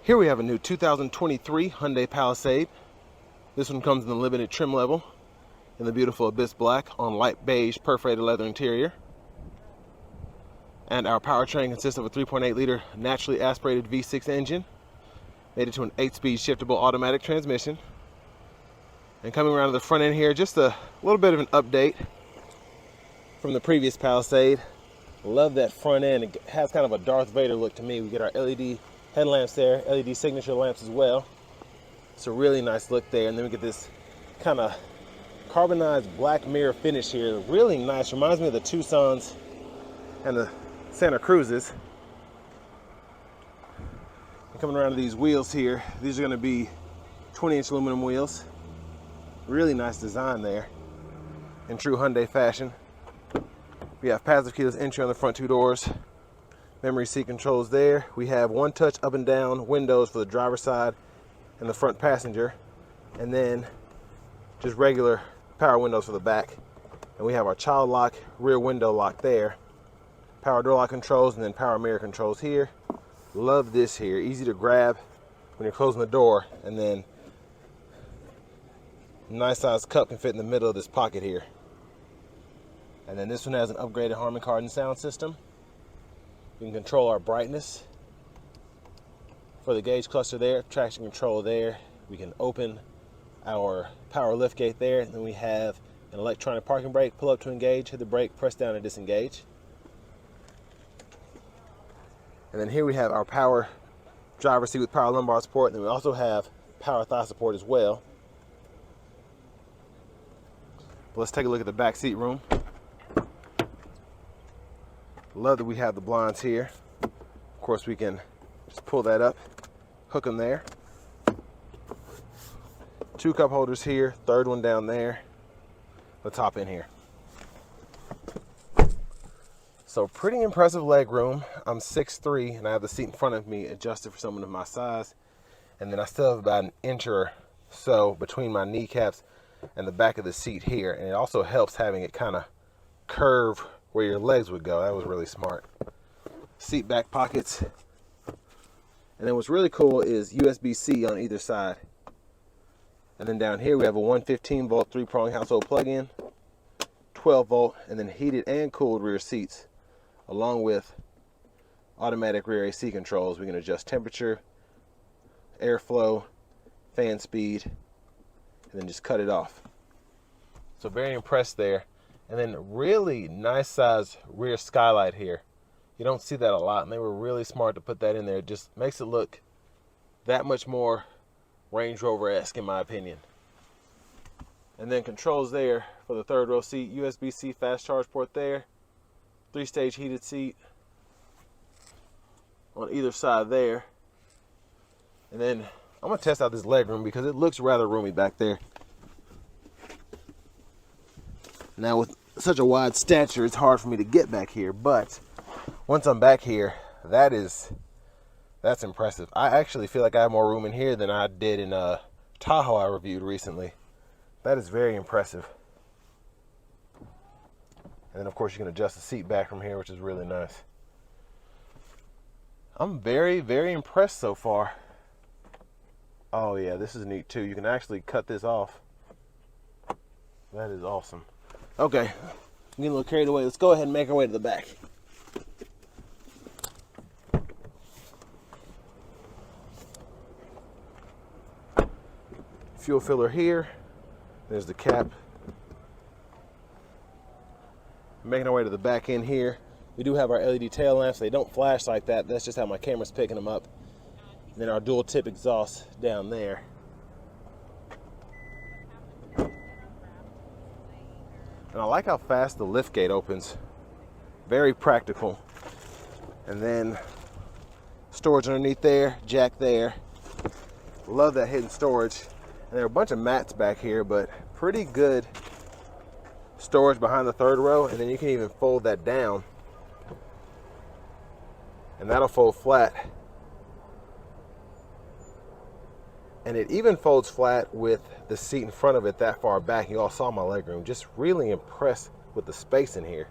Here we have a new 2023 Hyundai Palisade. This one comes in the limited trim level in the beautiful Abyss Black on light beige perforated leather interior. And our powertrain consists of a 3.8 liter naturally aspirated V6 engine, made it to an 8-speed shiftable automatic transmission. And coming around to the front end here, just a little bit of an update from the previous Palisade. Love that front end. It has kind of a Darth Vader look to me. We get our LED headlamps there, LED signature lamps as well. It's a really nice look there. And then we get this kind of carbonized black mirror finish here. Really nice. Reminds me of the Tucsons and the Santa Cruzes. And coming around to these wheels here, these are going to be 20-inch aluminum wheels. Really nice design there in true Hyundai fashion. We have passive keyless entry on the front two doors. Memory seat controls there. We have one-touch up and down windows for the driver's side and the front passenger. And then just regular power windows for the back. And we have our child lock, rear window lock there. Power door lock controls and then power mirror controls here. Love this here. Easy to grab when you're closing the door. And then nice sized cup can fit in the middle of this pocket here. And then this one has an upgraded Harman Kardon Sound System. We can control our brightness for the gauge cluster there, traction control there. We can open our power lift gate there. And then we have an electronic parking brake, pull up to engage, hit the brake, press down to disengage. And then here we have our power driver's seat with power lumbar support. And then we also have power thigh support as well. But let's take a look at the back seat room. Love that we have the blinds here. Of course, we can just pull that up, hook them there. Two cup holders here, third one down there, the top end here. So pretty impressive leg room. I'm 6'3", and I have the seat in front of me adjusted for someone of my size. And then I still have about an inch or so between my kneecaps and the back of the seat here. And it also helps having it kind of curve where your legs would go. That was really smart. Seat back pockets. And then what's really cool is USB-C on either side. And then down here we have a 115 volt 3-prong household plug-in, 12 volt, and then heated and cooled rear seats, along with automatic rear AC controls. We can adjust temperature, airflow, fan speed, and then just cut it off. So very impressed there. And then really nice size rear skylight here. You don't see that a lot, and they were really smart to put that in there. It just makes it look that much more Range Rover-esque in my opinion. And then controls there for the third row seat, USB-C fast charge port there, 3-stage heated seat on either side there. And then I'm gonna test out this leg room because it looks rather roomy back there. Now with such a wide stature, it's hard for me to get back here, but once I'm back here, that's impressive. I actually feel like I have more room in here than I did in Tahoe I reviewed recently. That is very impressive. And then of course you can adjust the seat back from here, which is really nice. I'm very, very impressed so far. Oh yeah, this is neat too. You can actually cut this off. That is awesome. Okay, I'm getting a little carried away. Let's go ahead and make our way to the back. Fuel filler here. There's the cap. Making our way to the back end here. We do have our LED tail lamps. They don't flash like that. That's just how my camera's picking them up. And then our dual tip exhaust down there. And I like how fast the lift gate opens. Very practical. And then storage underneath there, jack there. Love that hidden storage. And there are a bunch of mats back here, but pretty good storage behind the third row. And then you can even fold that down. And that'll fold flat. And it even folds flat with the seat in front of it that far back. You all saw my legroom. Just really impressed with the space in here.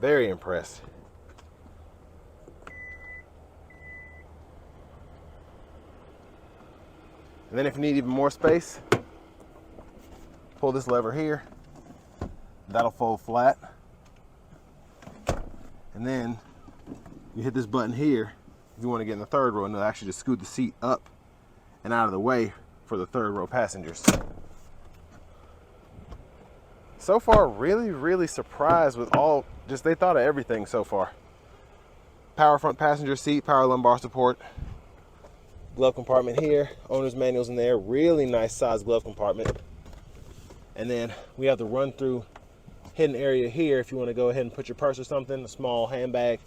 Very impressed. And then if you need even more space, pull this lever here. That'll fold flat. And then you hit this button here if you want to get in the third row, and it'll actually just scoot the seat up and out of the way for the third row passengers. So far, really surprised with all, just they thought of everything so far. Power front passenger seat, power lumbar support, glove compartment here, owner's manuals in there, really nice size glove compartment. And then we have the run through hidden area here if you want to go ahead and put your purse or something, a small handbag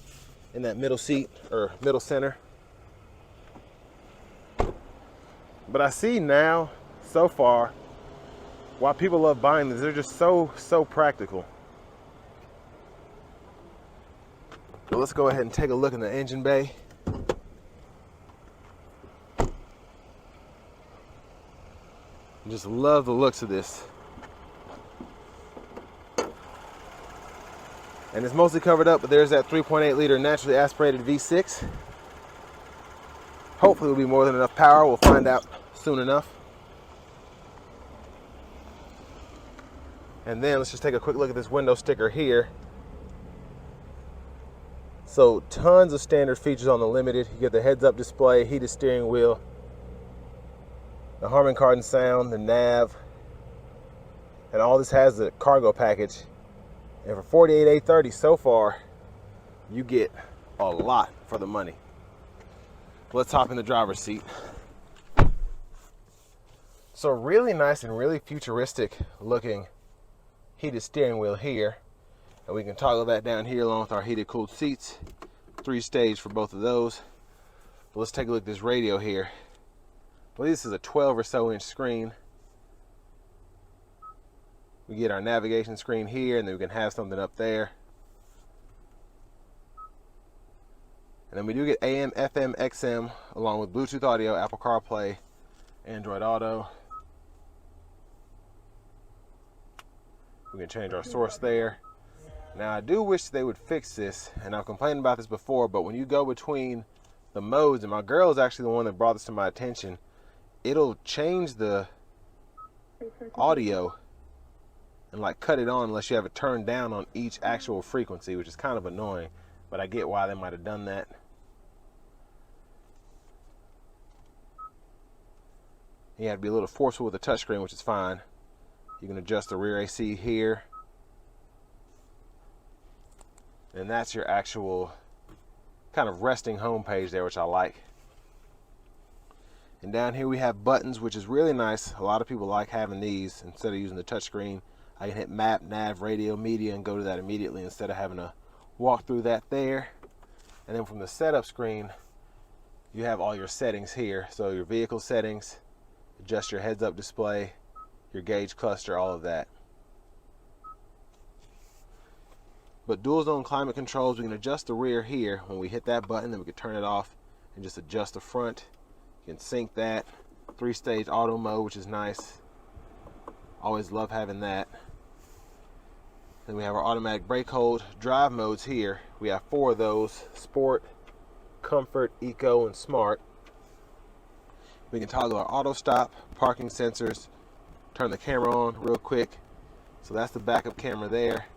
in that middle seat or middle center. But I see now, so far, why people love buying these. They're just so practical. So let's go ahead and take a look in the engine bay. Just love the looks of this. And it's mostly covered up, but there's that 3.8 liter naturally aspirated V6. Hopefully it'll be more than enough power. We'll find out soon enough. And then let's just take a quick look at this window sticker here. So tons of standard features on the Limited. You get the heads-up display, heated steering wheel, the Harman Kardon Sound, the nav, and all this has the cargo package. And for $48,830 so far, you get a lot for the money. Let's hop in the driver's seat. So really nice and really futuristic looking heated steering wheel here. And we can toggle that down here along with our heated cooled seats. 3-stage for both of those. But let's take a look at this radio here. I believe this is a 12 or so inch screen. We get our navigation screen here, and then we can have something up there. And then we do get AM, FM, XM, along with Bluetooth audio, Apple CarPlay, Android Auto. We can change our source there. Now I do wish they would fix this, and I've complained about this before, but when you go between the modes, and my girl is actually the one that brought this to my attention, it'll change the audio and like cut it on unless you have it turned down on each actual frequency, which is kind of annoying, but I get why they might have done that. You have to be a little forceful with the touchscreen, which is fine. You can adjust the rear AC here. And that's your actual kind of resting home page there, which I like. And down here we have buttons, which is really nice. A lot of people like having these instead of using the touchscreen. I can hit map, nav, radio, media, and go to that immediately instead of having to walk through that there. And then from the setup screen, you have all your settings here. So your vehicle settings, adjust your heads-up display, your gauge cluster, all of that. But dual zone climate controls, we can adjust the rear here. When we hit that button, then we can turn it off and just adjust the front. You can sync that. 3-stage auto mode, which is nice. Always love having that. Then we have our automatic brake hold drive modes here. We have 4 of those: Sport, Comfort, Eco, and Smart. We can toggle our auto stop, parking sensors, turn the camera on real quick. So that's the backup camera there.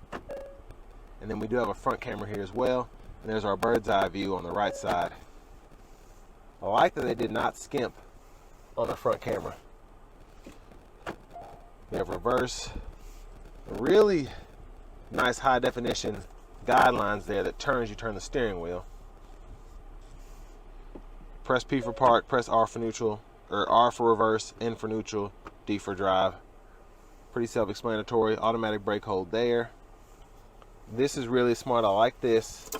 And then we do have a front camera here as well. And there's our bird's eye view on the right side. I like that they did not skimp on the front camera. We have reverse, really nice high definition guidelines there that turns, you turn the steering wheel. Press P for park, press R for neutral, or R for reverse, N for neutral, D for drive. Pretty self-explanatory. Automatic brake hold there. This is really smart. I like this.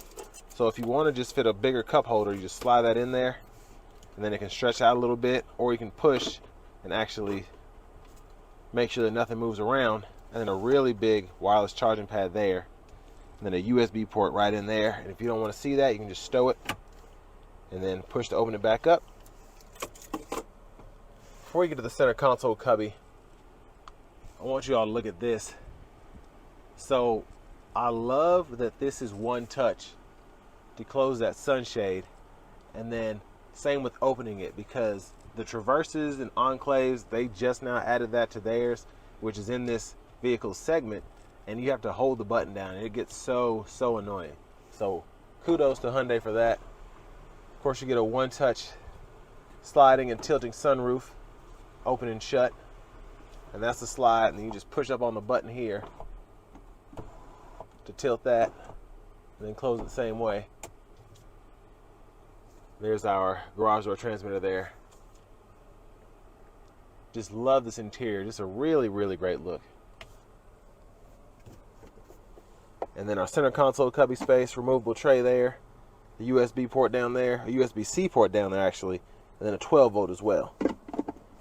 So if you want to just fit a bigger cup holder, you just slide that in there, and then it can stretch out a little bit, or you can push and actually make sure that nothing moves around. And then a really big wireless charging pad there, and then a USB port right in there. And if you don't want to see that, you can just stow it and then push to open it back up. Before you get to the center console cubby, I want you all to look at this. So I love that this is one touch to close that sunshade, and then same with opening it, because the Traverses and Enclaves, they just now added that to theirs, which is in this vehicle segment, and you have to hold the button down. It gets so annoying. So kudos to Hyundai for that. Of course, you get a one-touch sliding and tilting sunroof, open and shut, and that's the slide, and then you just push up on the button here to tilt that, and then close it the same way. There's our garage door transmitter there. Just love this interior. Just a really great look. And then our center console cubby space, removable tray there, the USB port down there, a USB-C port down there actually, and then a 12 volt as well.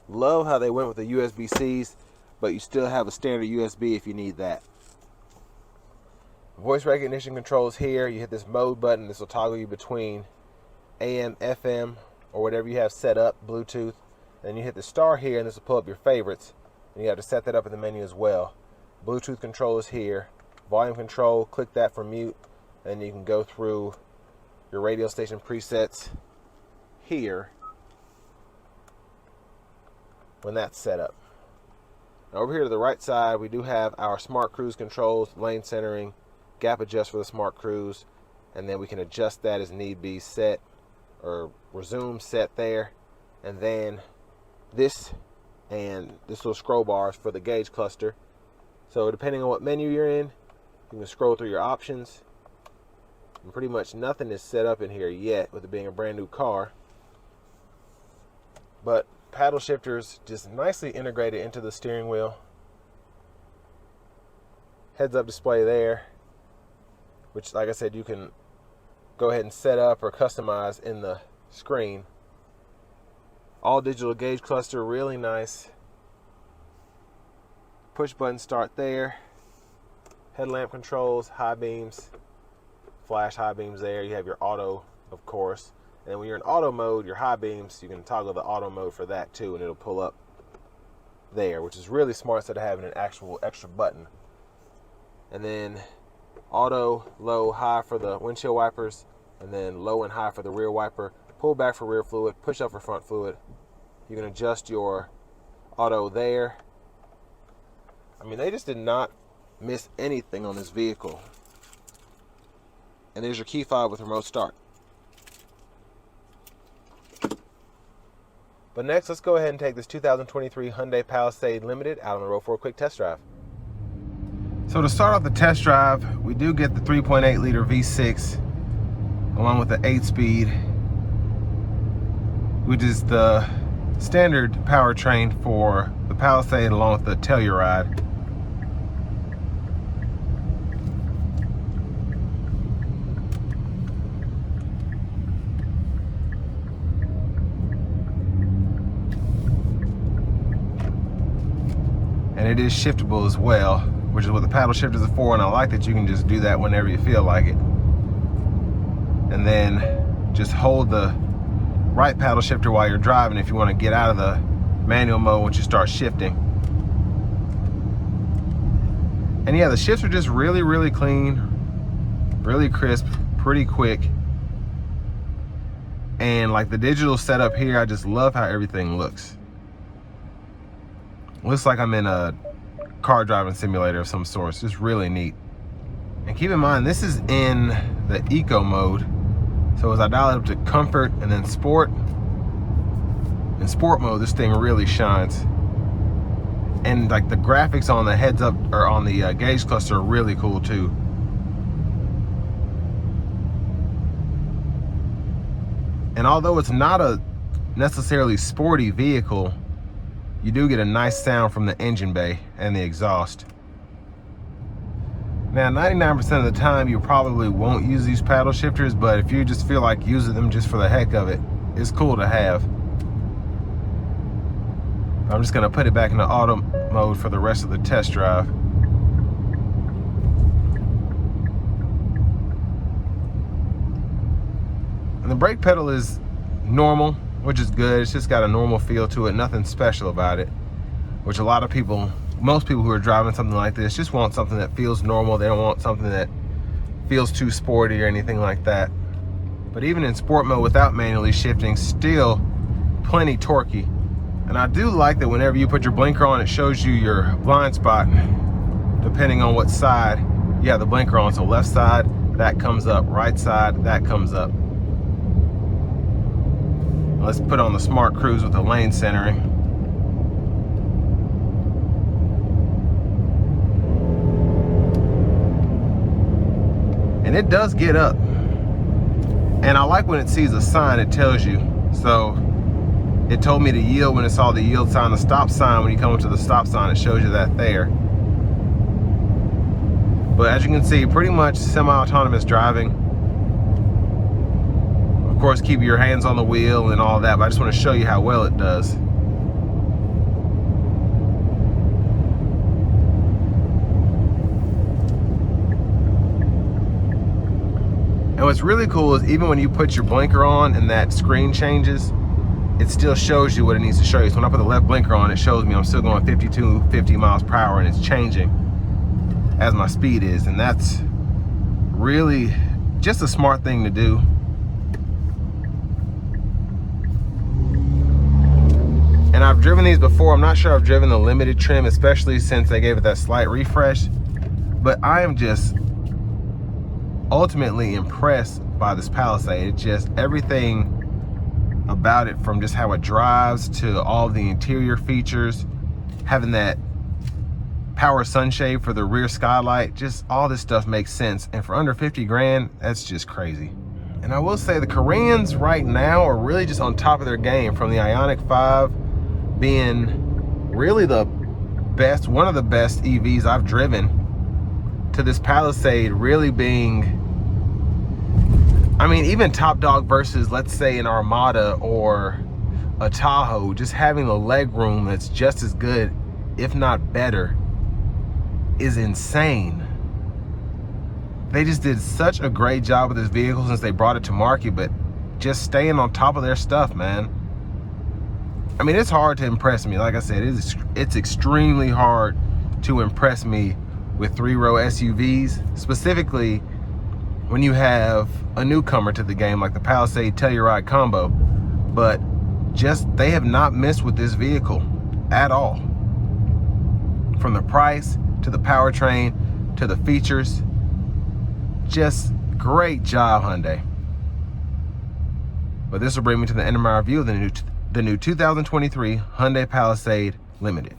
Love how they went with the USB-Cs, but you still have a standard USB if you need that. Voice recognition controls here. You hit this mode button. This will toggle you between AM, FM, or whatever you have set up, Bluetooth. Then you hit the star here, and this will pull up your favorites. And you have to set that up in the menu as well. Bluetooth control is here. Volume control, click that for mute. And you can go through your radio station presets here when that's set up. Now over here to the right side, we do have our smart cruise controls, lane centering, gap adjust for the smart cruise, and then we can adjust that as need be, set or resume set there. And then this and this little scroll bars for the gauge cluster. So depending on what menu you're in, you can scroll through your options. And pretty much nothing is set up in here yet with it being a brand new car. But paddle shifters just nicely integrated into the steering wheel. Heads up display there, which like I said, you can go ahead and set up or customize in the screen. All digital gauge cluster, really nice. Push button start there. Headlamp controls, high beams, flash high beams there. You have your auto, of course. And then when you're in auto mode, your high beams, you can toggle the auto mode for that too, and it'll pull up there, which is really smart instead of having an actual extra button. And then auto, low, high for the windshield wipers, and then low and high for the rear wiper. Pull back for rear fluid, push up for front fluid. You can adjust your auto there. I mean, they just did not miss anything on this vehicle. And there's your key fob with remote start. But next, let's go ahead and take this 2023 Hyundai Palisade Limited out on the road for a quick test drive. So to start off the test drive, we do get the 3.8 liter V6 along with the 8-speed, which is the standard powertrain for the Palisade along with the Telluride. And it is shiftable as well, which is what the paddle shifters are for, and I like that you can just do that whenever you feel like it. And then just hold the right paddle shifter while you're driving if you want to get out of the manual mode once you start shifting. And yeah, the shifts are just really clean, really crisp, pretty quick. And like the digital setup here, I just love how everything looks. Looks like I'm in a car driving simulator of some sort. It's just really neat. And keep in mind, this is in the eco mode. So as I dial it up to comfort and then sport, in sport mode, this thing really shines. And like the graphics on the heads up or on the gauge cluster are really cool too. And although it's not a necessarily sporty vehicle, you do get a nice sound from the engine bay and the exhaust. Now, 99% of the time, you probably won't use these paddle shifters, but if you just feel like using them just for the heck of it, it's cool to have. I'm just gonna put it back into auto mode for the rest of the test drive. And the brake pedal is normal, which is good. It's just got a normal feel to it, nothing special about it, which a lot of people, most people who are driving something like this just want something that feels normal. They don't want something that feels too sporty or anything like that. But even in sport mode without manually shifting, still plenty torquey. And I do like that whenever you put your blinker on, it shows you your blind spot depending on what side you have the blinker on. So left side, that comes up. Right side, that comes up. Let's put on the smart cruise with the lane centering. And it does get up. And I like when it sees a sign, it tells you. So it told me to yield when it saw the yield sign. The stop sign, when you come up to the stop sign, it shows you that there. But as you can see, pretty much semi-autonomous driving. Of course, keep your hands on the wheel and all that, but I just want to show you how well it does. And what's really cool is even when you put your blinker on and that screen changes, it still shows you what it needs to show you. So when I put the left blinker on, it shows me I'm still going 50 miles per hour, and it's changing as my speed is. And that's really just a smart thing to do. And I've driven these before. I'm not sure I've driven the limited trim, especially since they gave it that slight refresh. But I am just ultimately impressed by this Palisade. It's just everything about it, from just how it drives to all the interior features, having that power sunshade for the rear skylight, just all this stuff makes sense. And for under 50 grand, that's just crazy. And I will say the Koreans right now are really just on top of their game, from the Ioniq 5 being really the best, one of the best EVs I've driven, to this Palisade really being, I mean, even top dog versus, let's say, an Armada or a Tahoe, just having the leg room that's just as good, if not better, is insane. They just did such a great job with this vehicle since they brought it to market, but just staying on top of their stuff, man. I mean, it's hard to impress me. Like I said, it's extremely hard to impress me with three-row SUVs, specifically when you have a newcomer to the game like the Palisade Telluride combo. But just, they have not missed with this vehicle at all. From the price to the powertrain to the features, just great job, Hyundai. But this will bring me to the end of my review of the new 2023 Hyundai Palisade Limited.